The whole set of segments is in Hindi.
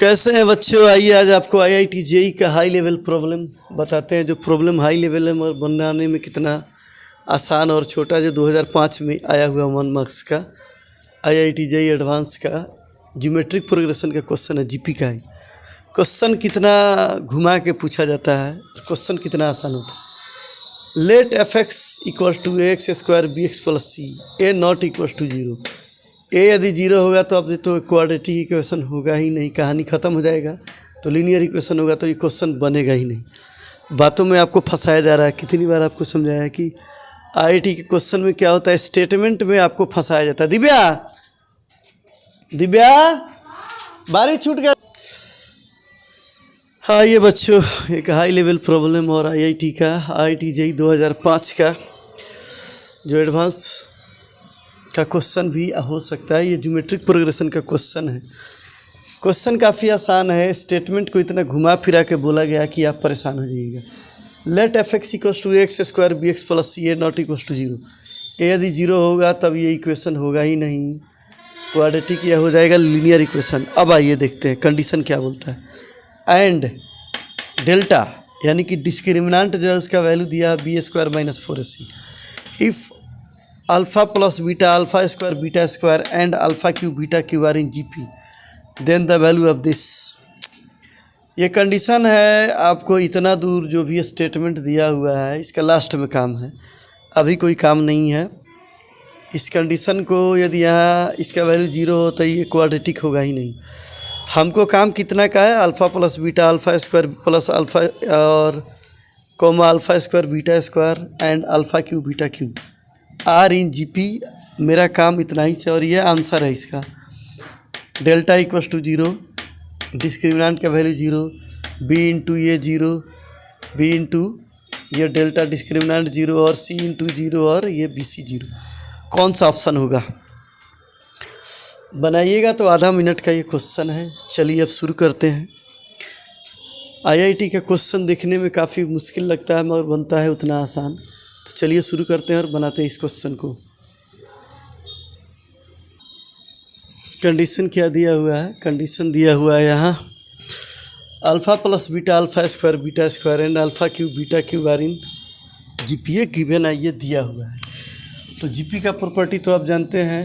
कैसे हैं बच्चों? आइए आज आपको आईआईटी जेईई का हाई लेवल प्रॉब्लम बताते हैं। जो प्रॉब्लम हाई लेवल है मगर बनाने में कितना आसान और छोटा, जो 2005 में आया हुआ 1 मार्क्स का आईआईटी जेईई एडवांस का ज्योमेट्रिक प्रोग्रेशन का क्वेश्चन है। जीपी का है क्वेश्चन। कितना घुमा के पूछा जाता है, क्वेश्चन कितना आसान होता है। Let f x equal to x square b x plus c a not equal to zero. A यदि जीरो होगा तो अब तो क्वाड्रेटिक इक्वेशन होगा ही नहीं, कहानी ख़त्म हो जाएगा। तो लीनियर इक्वेशन होगा तो ये क्वेश्चन बनेगा ही नहीं। बातों में आपको फंसाया जा रहा है। कितनी बार आपको समझाया है कि आईआईटी के क्वेश्चन में क्या होता है, स्टेटमेंट में आपको फंसाया जाता है। दिव्या बारी छूट गया। हाँ ये बच्चों एक हाई लेवल प्रॉब्लम और आईआईटी का आईआईटी जेईई 2005 का जो एडवांस का क्वेश्चन भी हो सकता है। ये ज्योमेट्रिक प्रोग्रेशन का क्वेश्चन है। क्वेश्चन काफ़ी आसान है। स्टेटमेंट को इतना घुमा फिरा के बोला गया कि आप परेशान हो जाइएगा। Let f x equals to x square b x plus c a not equals to zero. A यदि जीरो होगा तब ये इक्वेशन होगा ही नहीं, क्वाड्रेटिक या हो जाएगा लीनियर इक्वेशन। अब आइए देखते हैं कंडीशन क्या बोलता है। एंड डेल्टा यानी कि डिस्क्रिमिनेंट जो है उसका वैल्यू दिया B square minus 4ac। If alpha plus beta alpha square beta square and alpha cube beta cube are in GP then the value of this. ये कंडीशन है। आपको इतना दूर जो भी स्टेटमेंट दिया हुआ है इसका लास्ट में काम है, अभी कोई काम नहीं है। इस कंडीशन को यदि यहाँ इसका वैल्यू जीरो हो तो ये क्वाड्रेटिक होगा ही नहीं। हमको काम कितना का है, alpha plus beta alpha square plus alpha और comma alpha square beta square and alpha cube beta cube are in GP. मेरा काम इतना ही से और ये आंसर है इसका। Delta equals to zero, discriminant का वैल्यू जीरो, बी इंटू ये जीरो, बी इंटू ये डेल्टा डिस्क्रिमिनेंट जीरो और सी इंटू जीरो और ये बी सी जीरो। कौन सा ऑप्शन होगा बनाइएगा। तो आधा मिनट का ये क्वेश्चन है। चलिए अब शुरू करते हैं। आईआईटी का क्वेश्चन देखने में काफ़ी मुश्किल लगता है मगर बनता है उतना आसान। तो चलिए शुरू करते हैं और बनाते हैं इस क्वेश्चन को। कंडीशन क्या दिया हुआ है, कंडीशन दिया हुआ है यहाँ alpha plus beta alpha square and alpha cube beta cube are in GP. ये गिवन है, ये दिया हुआ है। तो जीपी का प्रॉपर्टी तो आप जानते हैं,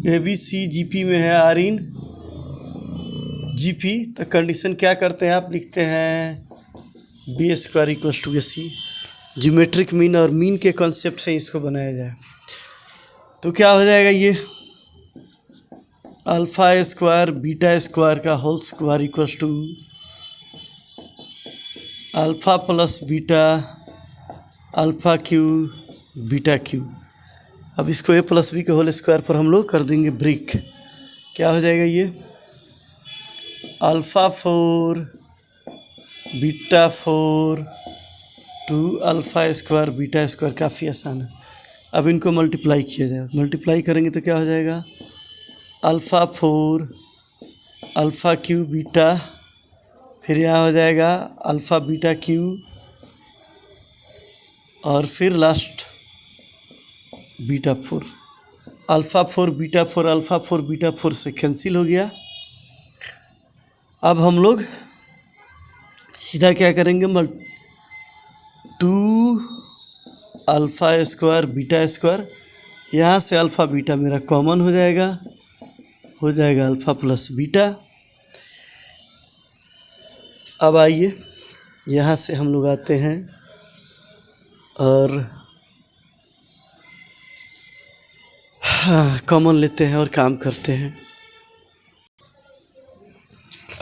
ए बी सी जीपी में है, आर इन जीपी। तो कंडीशन क्या करते हैं, आप लिखते हैं B square equals to A C. Geometric mean और मीन के कॉन्सेप्ट से इसको बनाया जाए तो क्या हो जाएगा, ये अल्फ़ा स्क्वायर बीटा स्क्वायर का whole square equals to alpha plus beta alpha cube beta cube. अब इसको ए प्लस बी के होल स्क्वायर पर हम लोग कर देंगे ब्रेक। क्या हो जाएगा, ये alpha 4 beta 4 two alpha square beta square. काफ़ी आसान है। अब इनको मल्टीप्लाई किया जाए, मल्टीप्लाई करेंगे तो क्या हो जाएगा, अल्फ़ा 4 अल्फ़ा क्यू बीटा, फिर यहाँ हो जाएगा अल्फ़ा बीटा क्यू और फिर last beta 4। Alpha 4 beta 4 alpha 4 beta 4 से कैंसिल हो गया। अब हम लोग सीधा क्या करेंगे, 2 अल्फ़ा स्क्वायर बीटा स्क्वायर, यहाँ से अल्फ़ा बीटा मेरा कॉमन हो जाएगा अल्फ़ा प्लस बीटा। अब आइए यहाँ से हम लोग आते हैं और कॉमन लेते हैं और काम करते हैं।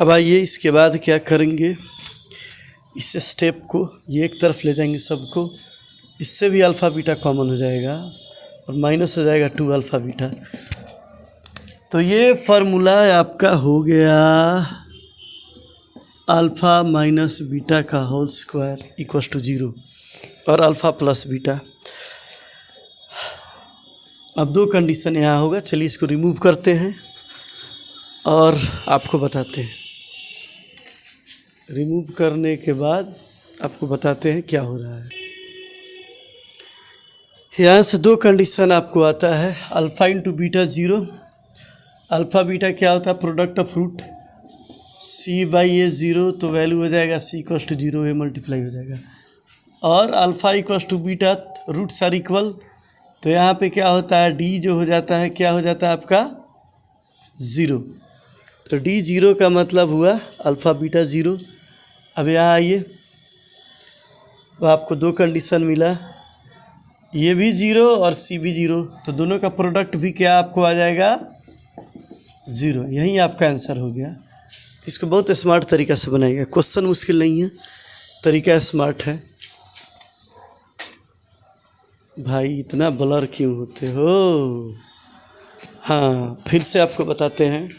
अब आइए इसके बाद क्या करेंगे, इस स्टेप को ये एक तरफ ले जाएंगे सबको। इससे भी अल्फ़ा बीटा कॉमन हो जाएगा और माइनस हो जाएगा 2 अल्फ़ा बीटा। तो ये फार्मूला आपका हो गया अल्फ़ा माइनस बीटा का whole square equals to zero और अल्फ़ा प्लस बीटा। अब दो कंडीशन यहाँ होगा। चलिए इसको रिमूव करते हैं और आपको बताते हैं। रिमूव करने के बाद आपको बताते हैं क्या हो रहा है। यहाँ से दो कंडीशन आपको आता है, alpha into beta zero. Alpha beta क्या होता है, product of root C by a zero, तो वैल्यू हो जाएगा c equal to zero, a multiply हो जाएगा। और alpha equal to beta, roots are equal, तो यहाँ पे क्या होता है, डी जो हो जाता है क्या हो जाता है आपका ज़ीरो। तो डी ज़ीरो का मतलब हुआ अल्फ़ा बीटा ज़ीरो। अब यहाँ आइए, तो आपको दो कंडीशन मिला, ये भी ज़ीरो और सी भी ज़ीरो, तो दोनों का प्रोडक्ट भी क्या आपको आ जाएगा ज़ीरो। यही आपका आंसर हो गया। इसको बहुत स्मार्ट तरीक़ा से बनाएगा, क्वेश्चन मुश्किल नहीं है, तरीका स्मार्ट है। भाई इतना ब्लर क्यों होते हो? हाँ, फिर से आपको बताते हैं।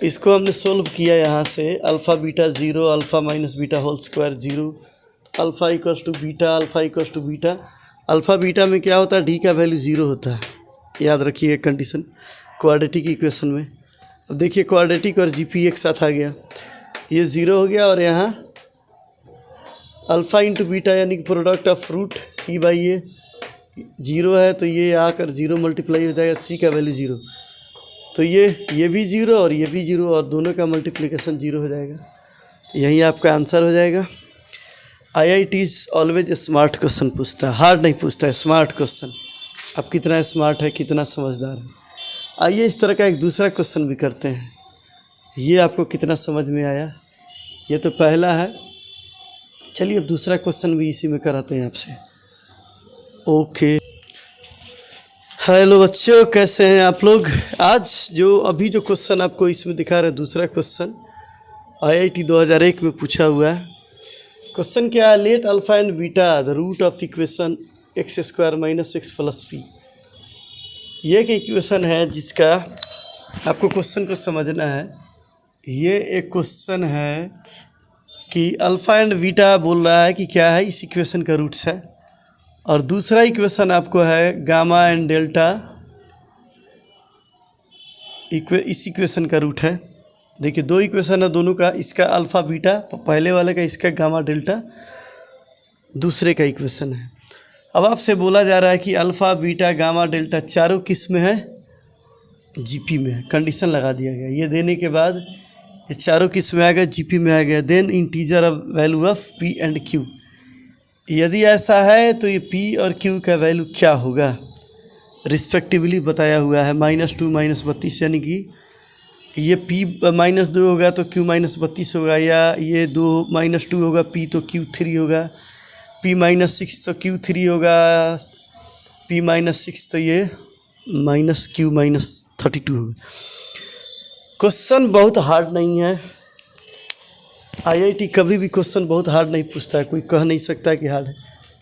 इसको हमने सोल्व किया यहाँ से, alpha beta zero, alpha minus beta whole square zero, alpha equals to beta, alpha equals to beta. Alpha beta में क्या होता है, डी का वैल्यू ज़ीरो होता है, याद रखिए कंडीशन क्वाड्रेटिक इक्वेशन में। अब देखिए क्वाड्रेटिक और जीपी एक साथ आ गया, ये ज़ीरो हो गया, और यहाँ अल्फ़ा इंटू बीटा यानी कि product of root C by A zero है, तो ये आकर जीरो मल्टीप्लाई हो जाएगा, सी का वैल्यू ज़ीरो, तो ये भी ज़ीरो और ये भी ज़ीरो, और दोनों का मल्टीप्लिकेशन ज़ीरो हो जाएगा। यही आपका आंसर हो जाएगा। IIT ऑलवेज स्मार्ट क्वेश्चन पूछता है, हार्ड नहीं पूछता है, स्मार्ट क्वेश्चन। अब कितना स्मार्ट है, कितना समझदार है। आइए इस तरह का एक दूसरा क्वेश्चन भी करते हैं, ये आपको कितना समझ में आया। ये तो पहला है, चलिए अब दूसरा क्वेश्चन भी इसी में कराते हैं आपसे। ओके, हेलो बच्चों, कैसे हैं आप लोग? आज जो अभी जो क्वेश्चन आपको इसमें दिखा रहे, दूसरा क्वेश्चन IIT 2001 में पूछा हुआ है। क्वेश्चन क्या है, let alpha and beta the root of equation X square minus X plus P. ये एक इक्वेशन है जिसका आपको क्वेश्चन को समझना है। ये एक क्वेश्चन है कि अल्फ़ा एंड बीटा बोल रहा है कि क्या है, इस इक्वेशन का रूट्स है, और दूसरा इक्वेशन आपको है गामा एंड डेल्टा, इस इक्वेशन का रूट है। देखिए दो इक्वेशन है दोनों का, इसका अल्फ़ा बीटा पहले वाले का, इसका गामा डेल्टा दूसरे का इक्वेशन है। अब आपसे बोला जा रहा है कि अल्फ़ा बीटा गामा डेल्टा चारों किस में है, जीपी में है। कंडीशन लगा दिया गया, ये देने के बाद ये चारों किस में आ गया, जीपी में आ गया। Then integer of value of P and Q. यदि ऐसा है तो ये पी और क्यू का वैल्यू क्या होगा रिस्पेक्टिवली बताया हुआ है, -2 -32, यानी कि ये p -2 होगा तो q -32 होगा, या ये 2 -2 होगा p तो q3 होगा, p -6 तो q3 होगा, p -6 तो ये -q -32 होगा। क्वेश्चन बहुत हार्ड नहीं है, IIT कभी भी क्वेश्चन बहुत हार्ड नहीं पूछता है, कोई कह नहीं सकता कि हार्ड है।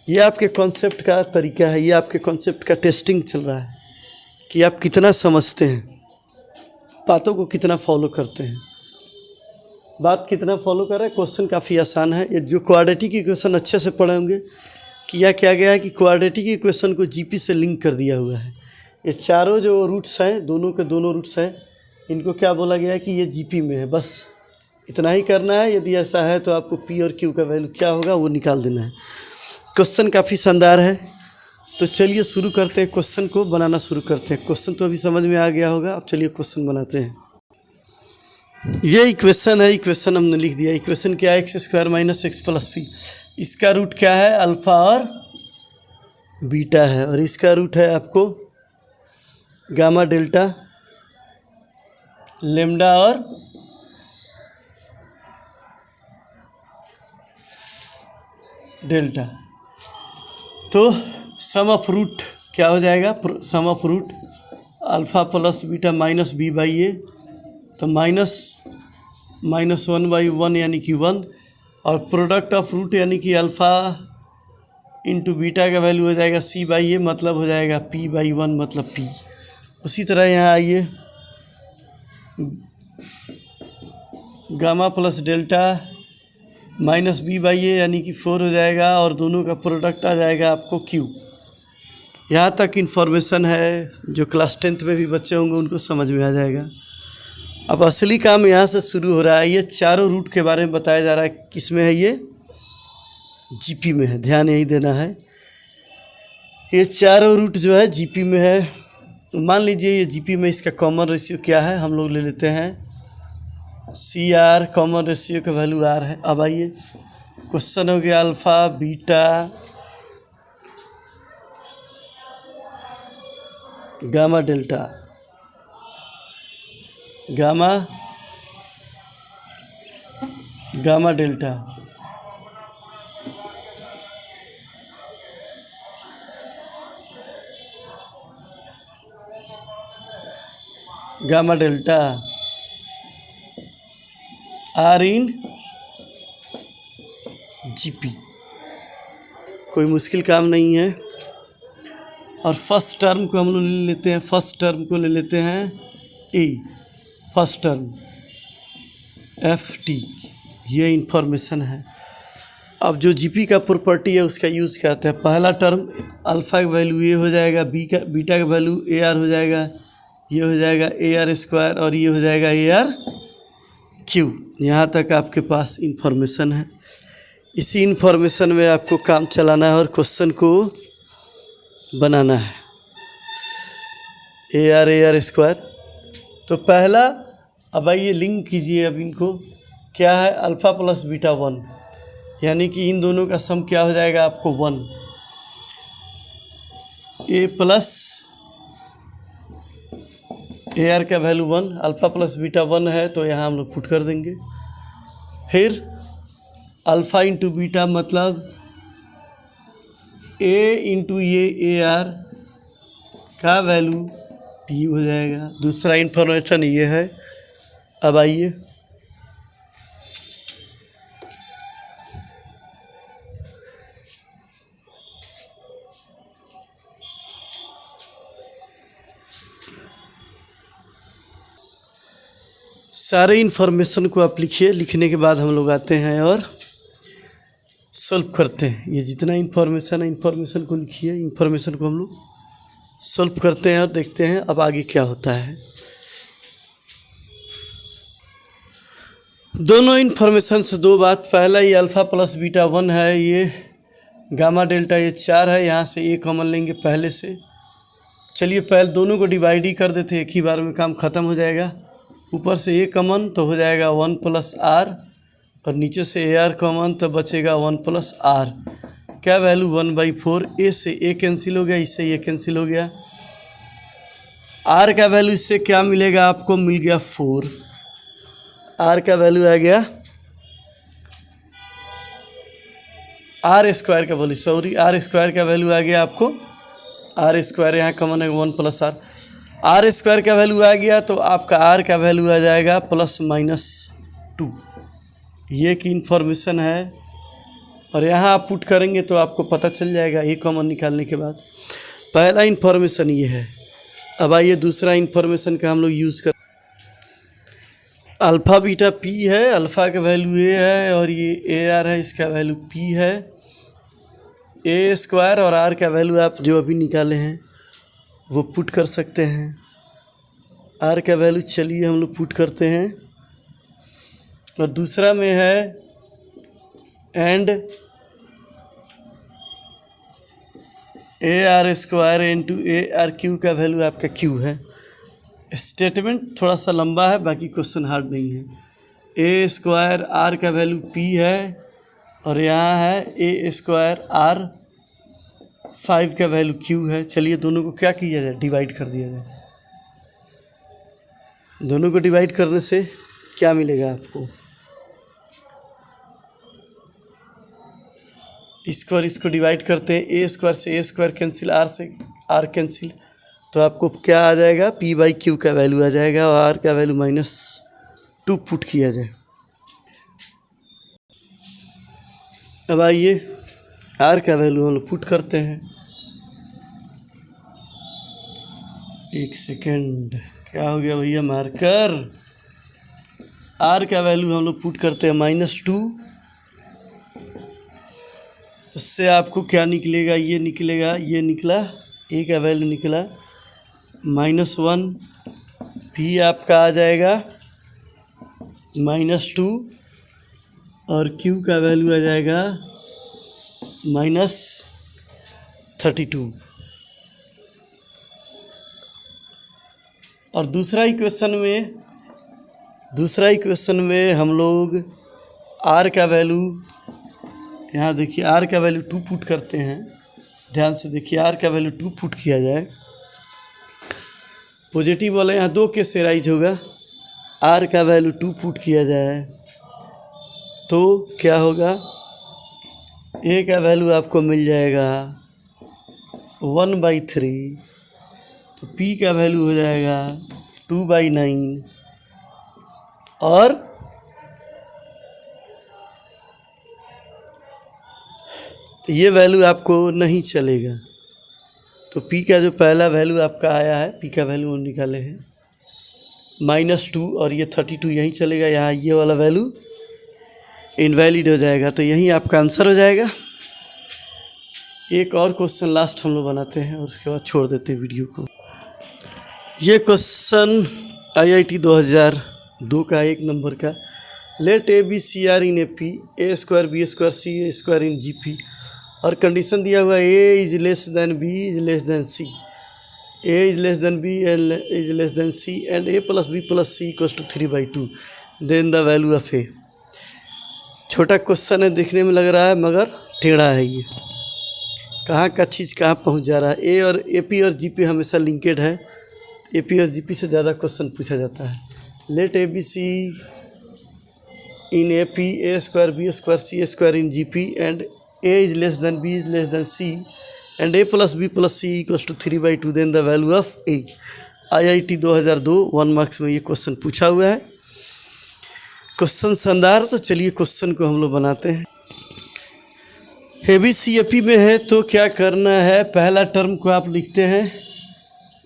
ये आपके कॉन्सेप्ट का तरीका है, ये आपके कॉन्सेप्ट का टेस्टिंग चल रहा है कि आप कितना समझते हैं, बातों को कितना फॉलो करते हैं, बात कितना फॉलो कर रहे हैं। क्वेश्चन काफ़ी आसान है। ये जो क्वाड्रेटिक इक्वेशन अच्छे से पढ़े होंगे, किया क्या गया है कि क्वाड्रेटिक इक्वेशन को जीपी से लिंक कर दिया हुआ है। ये चारों जो रूट्स हैं, दोनों के दोनों रूट्स हैं, इनको क्या बोला गया है कि ये जीपी में है, बस इतना ही करना है। यदि ऐसा है तो आपको पी और क्यू का वैल्यू क्या होगा वो निकाल देना है। क्वेश्चन काफ़ी शानदार है, तो चलिए शुरू करते हैं, क्वेश्चन को बनाना शुरू करते हैं। क्वेश्चन तो अभी समझ में आ गया होगा, अब चलिए क्वेश्चन बनाते हैं। ये इक्वेशन है, इक्वेशन हमने लिख दिया। इक्वेशन क्या है, x² - x + p। इसका रूट क्या है, अल्फ़ा और बीटा है, और इसका रूट है आपको गामा डेल्टा, लेम्डा और डेल्टा। तो सम ऑफ रूट क्या हो जाएगा, sum of root alpha plus beta minus b/a, तो -1/1 यानी कि 1, और प्रोडक्ट ऑफ रूट यानी कि अल्फ़ा इंटू बीटा का वैल्यू हो जाएगा c/a, मतलब हो जाएगा p/1 मतलब p। उसी तरह यहाँ आइए, gamma plus delta minus b/a यानी कि 4 हो जाएगा, और दोनों का प्रोडक्ट आ जाएगा आपको q। यहाँ तक इन्फॉर्मेशन है, जो क्लास 10th में भी बच्चे होंगे उनको समझ में आ जाएगा। अब असली काम यहाँ से शुरू हो रहा है। ये चारों रूट के बारे में बताया जा रहा है, किस में है, ये जीपी में है, ध्यान यही देना है। ये चारों रूट जो है जीपी में है। मान लीजिए ये जीपी में इसका कॉमन रेशियो क्या है, हम लोग ले लेते हैं सी आर कॉमन रेशियो का वैल्यू आर है। अब आइए क्वेश्चन हो गया alpha beta gamma delta gamma gamma delta gamma delta are in GP. कोई मुश्किल काम नहीं है। और फर्स्ट टर्म को हम लोग ले लेते हैं, फर्स्ट टर्म को ले लेते हैं ए, फर्स्ट टर्म एफ टी, ये इंफॉर्मेशन है। अब जो जीपी का प्रॉपर्टी है उसका यूज़ करते हैं। पहला टर्म अल्फ़ा का वैल्यू ये हो जाएगा, बीटा का वैल्यू ए आर हो जाएगा, ये हो जाएगा ए आर स्क्वायर और ये हो जाएगा ए आर क्यू। यहाँ तक आपके पास इंफॉर्मेशन है। इसी इंफॉर्मेशन में आपको काम चलाना है और क्वेश्चन को बनाना है। ए आर स्क्वायर तो पहला, अब आइए लिंक कीजिए। अब इनको क्या है, अल्फ़ा प्लस बीटा 1, यानी कि इन दोनों का सम क्या हो जाएगा आपको 1। ए प्लस ए आर का वैल्यू 1, अल्फ़ा प्लस बीटा 1 है तो यहाँ हम लोग पुट कर देंगे। फिर अल्फ़ा इंटू बीटा मतलब ए इंटू ये ए आर का वैल्यू टी हो जाएगा। दूसरा इन्फॉर्मेशन ये है। अब आइए सारे इन्फॉर्मेशन को आप लिखिए। लिखने के बाद हम लोग आते हैं और सॉल्व करते हैं। ये जितना इन्फॉर्मेशन है इन्फॉर्मेशन को लिखिए, इन्फॉर्मेशन को हम लोग सॉल्व करते हैं और देखते हैं अब आगे क्या होता है। दोनों इन्फॉर्मेशन से दो बात। पहला ये अल्फ़ा प्लस बीटा 1 है, ये गामा डेल्टा ये 4 है, यहाँ से ए कॉमन लेंगे पहले से। चलिए पहले दोनों को डिवाइड ही कर देते, एक ही बार में काम ख़त्म हो जाएगा। ऊपर से ए कॉमन तो हो जाएगा 1 प्लस आर और नीचे से ए आर कॉमन तो बचेगा 1 प्लस आर। क्या वैल्यू 1/4। ए से ए कैंसिल हो गया, इससे ये कैंसिल हो गया। आर का वैल्यू इससे क्या मिलेगा आपको, मिल गया 4। आर का वैल्यू आ गया, आर स्क्वायर का वैल्यू, सॉरी आर स्क्वायर का वैल्यू आ गया आपको, आर स्क्वायर यहाँ कॉमन है 1 प्लस आर। आर स्क्वायर का वैल्यू आ गया तो आपका आर का वैल्यू आ जाएगा +-2। ये की इन्फॉर्मेशन है और यहाँ आप पुट करेंगे तो आपको पता चल जाएगा ए कॉमन निकालने के बाद। पहला इन्फॉर्मेशन ये है। अब आइए दूसरा इन्फॉर्मेशन का हम लोग यूज़ कर। अल्फ़ा बीटा पी है, अल्फ़ा का वैल्यू ए है और ये ए आर है, इसका वैल्यू पी है। ए स्क्वायर और आर का वैल्यू आप जो अभी निकाले हैं वो पुट कर सकते हैं। आर का वैल्यू चलिए हम लोग पुट करते हैं। और दूसरा में है and A R square into A R Q का वैल्यू आपका क्यू है। स्टेटमेंट थोड़ा सा लंबा है, बाकी क्वेश्चन हार्ड नहीं है। ए स्क्वायर आर का वैल्यू पी है और यहाँ है ए स्क्वायर आर 5 का वैल्यू क्यू है। चलिए दोनों को क्या किया जाए, डिवाइड कर दिया जाए। दोनों को डिवाइड करने से क्या मिलेगा आपको, इसको और इसको डिवाइड करते हैं। ए स्क्वायर से ए स्क्वायर कैंसिल, आर से आर कैंसिल, तो आपको क्या आ जाएगा, p/q का वैल्यू आ जाएगा और आर का वैल्यू -2 पुट किया जाए। अब आइए आर का वैल्यू हम लोग पुट करते हैं। एक सेकेंड, क्या हो गया भैया, मार्कर। आर का वैल्यू हम लोग पुट करते हैं -2। इससे आपको क्या निकलेगा, ये निकलेगा, ये निकला, ए का वैल्यू निकला -1, भी आपका आ जाएगा -2 और क्यू का वैल्यू आ जाएगा -32। और दूसरा इक्वेशन में दूसरा इक्वेशन में हम लोग आर का वैल्यू, यहाँ देखिए आर का वैल्यू 2 पुट करते हैं। ध्यान से देखिए, आर का वैल्यू 2 पुट किया जाए। पॉजिटिव वाला यहाँ 2 केस से राइज होगा। आर का वैल्यू 2 पुट किया जाए तो क्या होगा, ए का वैल्यू आपको मिल जाएगा 1/3, तो पी का वैल्यू हो जाएगा 2/9 और ये वैल्यू आपको नहीं चलेगा। तो पी का जो पहला वैल्यू आपका आया है, पी का वैल्यू हम निकाले हैं -2 और ये 32 यहीं चलेगा। यहाँ ये वाला वैल्यू इनवैलिड हो जाएगा, तो यहीं आपका आंसर हो जाएगा। एक और क्वेश्चन लास्ट हम लोग बनाते हैं और उसके बाद छोड़ देते हैं वीडियो को। ये क्वेश्चन IIT 2002 का 1 नंबर का। Let A B c are in A P, A square B square c a square in G P, और कंडीशन दिया हुआ a is less than B is less than c, a is less than b and is less than C and A plus B plus c equals to 3/2, then the value of a. छोटा क्वेश्चन है, देखने में लग रहा है मगर टेढ़ा है। ये कहाँ का चीज़ कहाँ पहुँच जा रहा है। ए और ए पी और जी पी हमेशा लिंकेड है। ए पी और जी पी से ज़्यादा क्वेश्चन पूछा जाता है। Let A B C in A P, A square B square C square in G P and a is less than b is less than c and a plus b plus c equals to 3/2, then the value of a। IIT 2002 1 marks में ये क्वेश्चन पूछा हुआ है। क्वेश्चन शानदार। तो चलिए क्वेश्चन को हम लोग बनाते हैं। ABCAP में है तो क्या करना है, पहला टर्म को आप लिखते हैं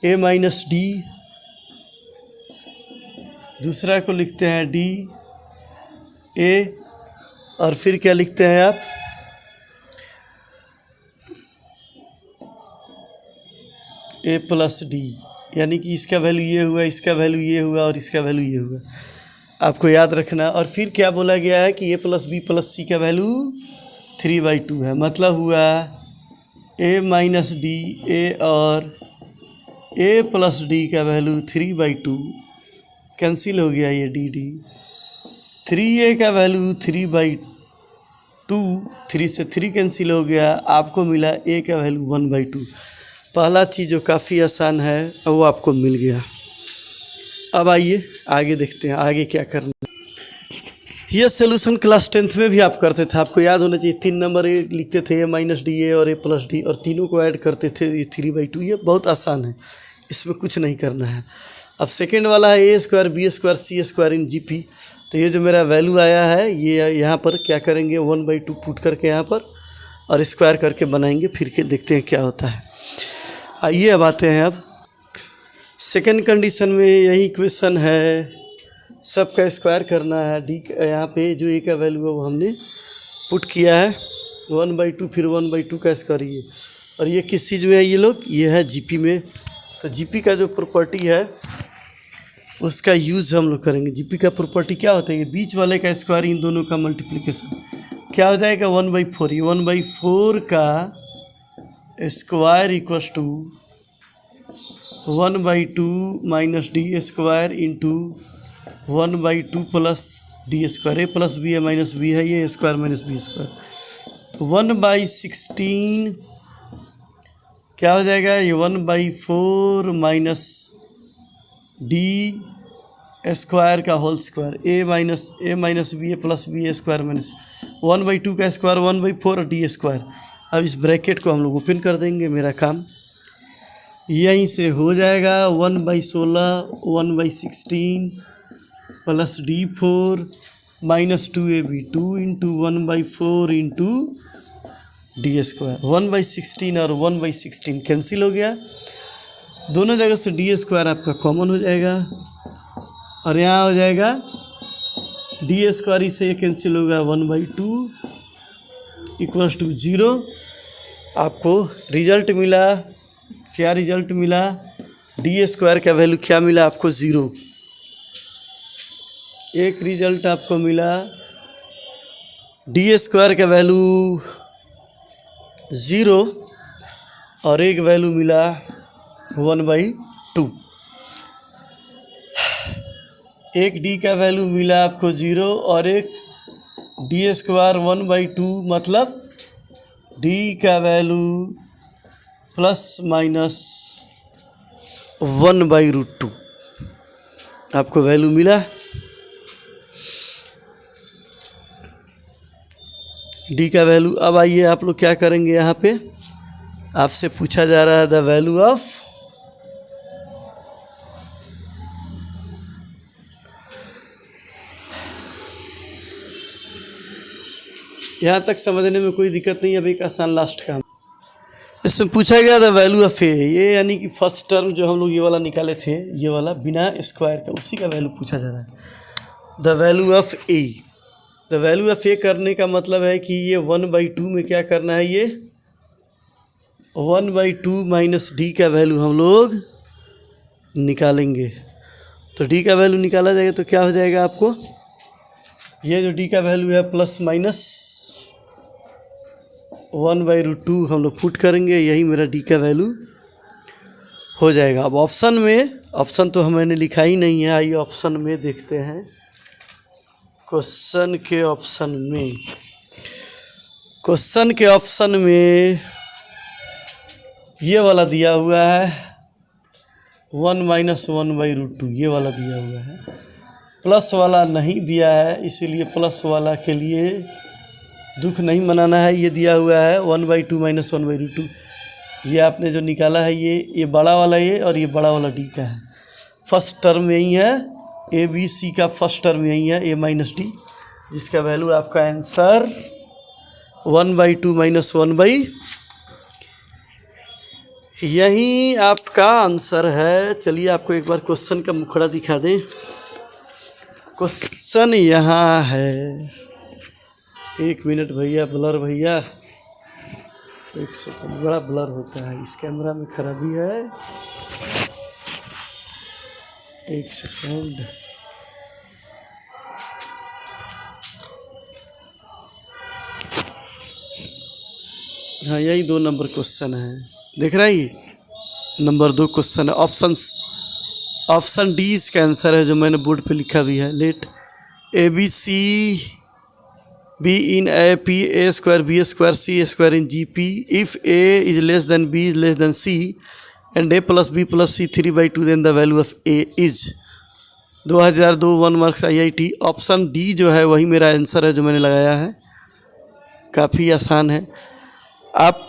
a माइनस डी, दूसरा को लिखते हैं डी ए, और फिर क्या लिखते हैं आप, ए प्लस डी, यानी कि इसका वैल्यू ये हुआ, इसका वैल्यू ये हुआ और इसका वैल्यू ये हुआ, आपको याद रखना। और फिर क्या बोला गया है कि ए प्लस बी प्लस सी का वैल्यू 3/2 है। मतलब हुआ ए माइनस डी ए और ए प्लस डी का वैल्यू 3/2, कैंसिल हो गया ये डी डी। 3a का वैल्यू 3/2, 3 से 3 कैंसिल हो गया, आपको मिला a का वैल्यू 1/2। पहला चीज़ जो काफ़ी आसान है वो आपको मिल गया। अब आइए आगे देखते हैं आगे क्या करना। यह सोल्यूशन क्लास 10th में भी आप करते थे, आपको याद होना चाहिए। 3 नंबर ए लिखते थे, ए माइनस डी ए और ए प्लस डी, और तीनों को ऐड करते थे, ये 3/2। ये बहुत आसान है, इसमें कुछ नहीं करना है। अब सेकेंड वाला है ए square B square C square in G P. तो ये जो मेरा वैल्यू आया है ये यहाँ पर क्या करेंगे, 1/2 पुट करके यहाँ पर और स्क्वायर करके बनाएंगे, फिर के देखते हैं क्या होता है। आइए अब आते हैं। अब सेकंड कंडीशन में यही इक्वेशन है, सबका स्क्वायर करना है। डी यहाँ पे जो ए का वैल्यू है वो हमने पुट किया है 1/2, फिर 1/2 का स्क्वायर ये, और ये किस चीज़ में है ये लोग, ये है जीपी में। तो जीपी का जो प्रॉपर्टी है उसका यूज़ हम लोग करेंगे। जीपी का प्रॉपर्टी क्या होता है, ये बीच वाले का स्क्वायर, इन दोनों का मल्टीप्लिकेशन क्या हो जाएगा 1/4। ये 1/4 का square equals to 1/2 minus D square into 1/2 plus D square. A plus B है माइनस बी है, ये स्क्वायर माइनस बी स्क्वायर। तो 1/16 क्या हो जाएगा, ये 1/4 माइनस डी स्क्वायर का होल स्क्वायर, ए माइनस बी ए प्लस बी ए स्क्वायर माइनस 1/2 का स्क्वायर 1/4 और डी स्क्वायर। अब इस ब्रैकेट को हम लोग ओपन कर देंगे, मेरा काम यहीं से हो जाएगा। 1/16 1/16 plus D4 minus 2ab 2 into 1/4 into D square. 1/16 और 1/16 कैंसिल हो गया, दोनों जगह से डी स्क्वायर आपका कॉमन हो जाएगा और यहाँ हो जाएगा डी स्क्वायर, इससे ये कैंसिल होगा 1/2 इक्वल्स टू 0। आपको रिजल्ट मिला, क्या रिजल्ट मिला, डी स्क्वायर का वैल्यू क्या मिला आपको 0। एक रिजल्ट आपको मिला डी स्क्वायर का वैल्यू 0 और एक वैल्यू मिला 1/2। एक डी का वैल्यू मिला आपको 0 और एक डी स्क्वायर 1/2, मतलब डी का वैल्यू ±1/√2 आपको वैल्यू मिला। डी का वैल्यू। अब आइए आप लोग क्या करेंगे, यहाँ पे आपसे पूछा जा रहा है द वैल्यू ऑफ यहाँ तक समझने में कोई दिक्कत नहीं। अब एक आसान लास्ट काम इसमें पूछा गया द वैल्यू ऑफ ए, ये यानी कि फर्स्ट टर्म जो हम लोग ये वाला निकाले थे, ये वाला बिना स्क्वायर का, उसी का वैल्यू पूछा जा रहा है। The value of a, the value of a करने का मतलब है कि ये 1/2 में क्या करना है, ये 1/2 माइनस डी का वैल्यू हम लोग निकालेंगे। तो डी का वैल्यू निकाला जाएगा तो क्या हो जाएगा आपको, ये जो डी का वैल्यू है ±1/√2 हम लोग पुट करेंगे, यही मेरा डी का वैल्यू हो जाएगा। अब ऑप्शन में, ऑप्शन तो मैंने लिखा ही नहीं है, आइए ऑप्शन में देखते हैं। क्वेश्चन के ऑप्शन में, क्वेश्चन के ऑप्शन में ये वाला दिया हुआ है 1 - 1/√2, ये वाला दिया हुआ है। प्लस वाला नहीं दिया है, इसीलिए प्लस वाला के लिए दुख नहीं मनाना है। ये दिया हुआ है 1/2 - 1/√2। ये आपने जो निकाला है ये बड़ा वाला ये और ये बड़ा वाला डी का है। फर्स्ट टर्म यही है, ए बी सी का फर्स्ट टर्म यही है, ए माइनस डी, जिसका वैल्यू आपका आंसर 1/2 - 1/, यही आपका आंसर है। चलिए आपको एक बार क्वेश्चन का मुखड़ा दिखा दें। क्वेश्चन यहाँ है, एक मिनट भैया, ब्लर भैया, एक सेकंड, बड़ा ब्लर होता है, इस कैमरा में खराबी है, एक सेकंड। हाँ, यही 2 नंबर क्वेश्चन है, देख रहा है, ये नंबर 2 क्वेश्चन है। ऑप्शन डी इसका आंसर है, जो मैंने बोर्ड पे लिखा भी है। Let A B C B in A P A square B square C square in G P if A is less than B is less than C and A plus B plus C 3/2 then the value of A is. 2002 1 marks IIT। Option D जो है वही मेरा आंसर है, जो मैंने लगाया है। काफ़ी आसान है। आप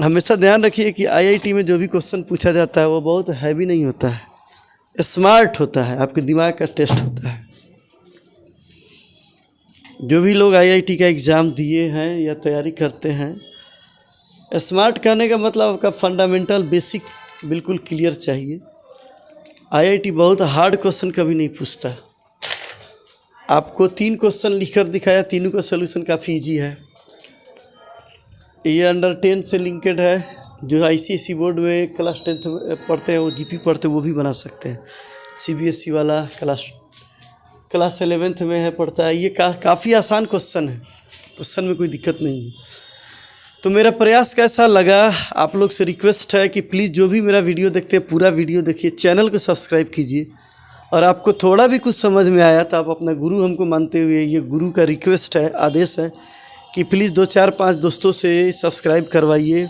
हमेशा ध्यान रखिए कि IIT में जो भी क्वेश्चन पूछा जाता है वो बहुत हैवी नहीं होता है, स्मार्ट होता है, आपके दिमाग का टेस्ट होता है। जो भी लोग IIT का एग्ज़ाम दिए हैं या तैयारी करते हैं, स्मार्ट कहने का मतलब आपका फंडामेंटल बेसिक बिल्कुल क्लियर चाहिए। IIT बहुत हार्ड क्वेश्चन कभी नहीं पूछता। आपको 3 क्वेश्चन लिखकर दिखाया, तीनों का सोल्यूशन काफ़ी इजी है। ये अंडर 10 से लिंकेड है, जो ICSE बोर्ड में क्लास 10th पढ़ते हैं, वो GP पढ़ते हैं, वो भी बना सकते हैं। CBSE वाला क्लास 11th में है पढ़ता है। ये काफ़ी आसान क्वेश्चन है, क्वेश्चन में कोई दिक्कत नहीं है। तो मेरा प्रयास कैसा लगा, आप लोग से रिक्वेस्ट है कि प्लीज़ जो भी मेरा वीडियो देखते हैं पूरा वीडियो देखिए, चैनल को सब्सक्राइब कीजिए, और आपको थोड़ा भी कुछ समझ में आया तो आप अपना गुरु हमको मानते हुए, ये गुरु का रिक्वेस्ट है, आदेश है कि प्लीज़ 2 4 5 दोस्तों से सब्सक्राइब करवाइए,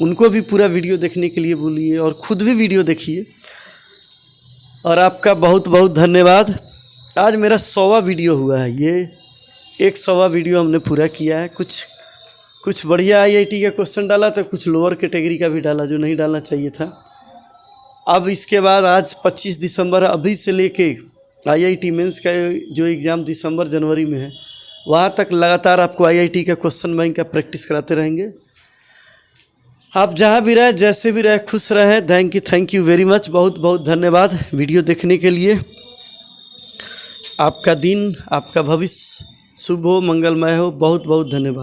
उनको भी पूरा वीडियो देखने के लिए बोलिए, और ख़ुद भी वीडियो देखिए। और आपका बहुत बहुत धन्यवाद। आज मेरा 100वां वीडियो हुआ है, ये 100वां वीडियो हमने पूरा किया है। कुछ बढ़िया IIT का क्वेश्चन डाला तो कुछ लोअर कैटेगरी का भी डाला, जो नहीं डालना चाहिए था। अब इसके बाद आज 25 दिसंबर, अभी से लेके IIT मेंस का जो एग्ज़ाम दिसंबर जनवरी में है, वहाँ तक लगातार आपको IIT का क्वेश्चन बैंक का प्रैक्टिस कराते रहेंगे। आप जहाँ भी रहे, जैसे भी रहे, खुश रहें। थैंक यू वेरी मच, बहुत बहुत धन्यवाद वीडियो देखने के लिए। आपका दिन, आपका भविष्य शुभ हो, मंगलमय हो। बहुत बहुत धन्यवाद।